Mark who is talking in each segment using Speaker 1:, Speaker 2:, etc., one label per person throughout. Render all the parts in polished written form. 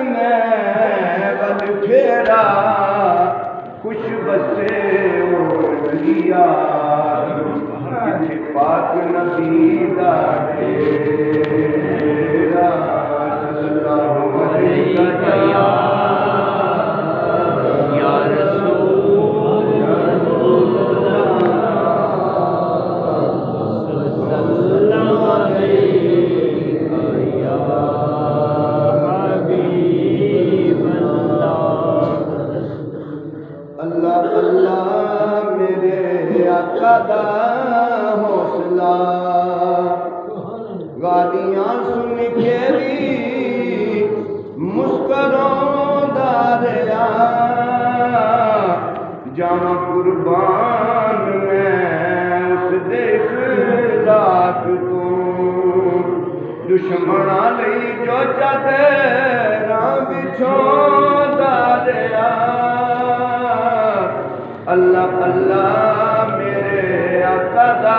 Speaker 1: میں بد پھیرا خوش بسے اولیاء جتھے پاک نبی دا ڈیرا صلی اللہ علیہ وسلم یا رسول اللہ اللہ میرے آقا دا حوصلہ گالیاں سن کے بھی مسکراؤں داریا جانا قربان میں اس دیکھ لاکھ تو دشمنا لئی جو چادراں بچھوں داریا اللہ اللہ میرے آقا دا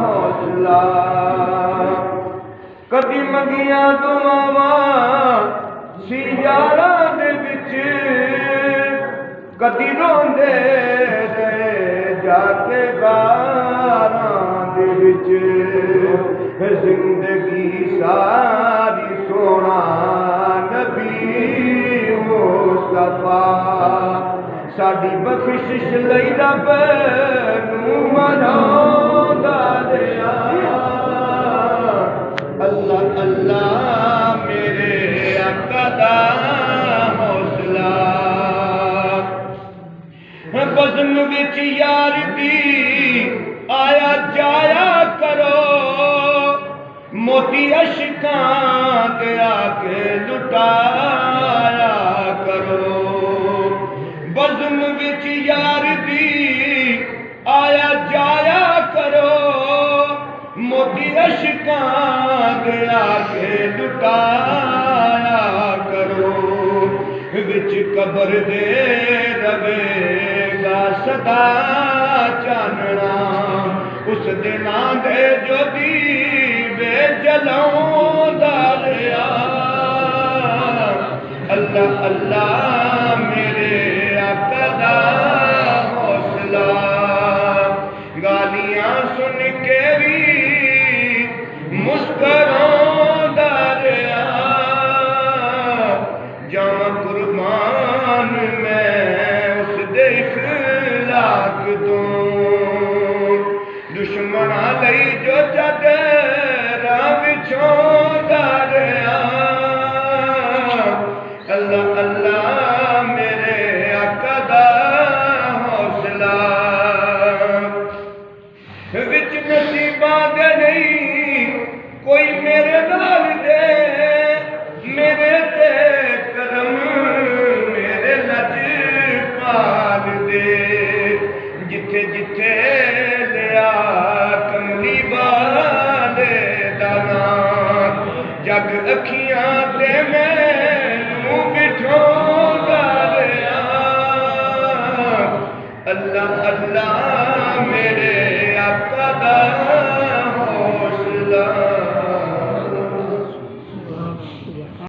Speaker 1: حوصلہ کبھی منگیاں دعاواں سی یاراں دے وچ کدی روندے رہے جا کے غاراں دے وچ زندگی ساری سونا نبی مصطفیٰ ساڈی بخشش لئی رب نوں مناوندا رہیا اللہ اللہ میرے آقا دا حوصلہ بزم وچ یار دی آیا جایا کرو موتی اشکاں دے آ کے لٹایا کرو بزم وچ یار دی آیا جایا کرو موتی اشکاں دے آ کے لٹایا کرو وچ قبر دے رہے گا سدا چاننا اس دناں دے جو دیوے جلاؤندا رہیا اللہ اللہ میرے آقا دا حوصلہ گالیاں سن کے بھی مسکراؤندا رہیا جاواں قربان میں اس دے اخلاق تو دشمنا لئی جو چادراں وچھوندا رہیا اللہ اللہ میرے آقا دا حوصلہ وچ نصیباں دے نہیں کوئی میرے نال دے میرے تے کرم میرے لج پال دے جتھے جتھے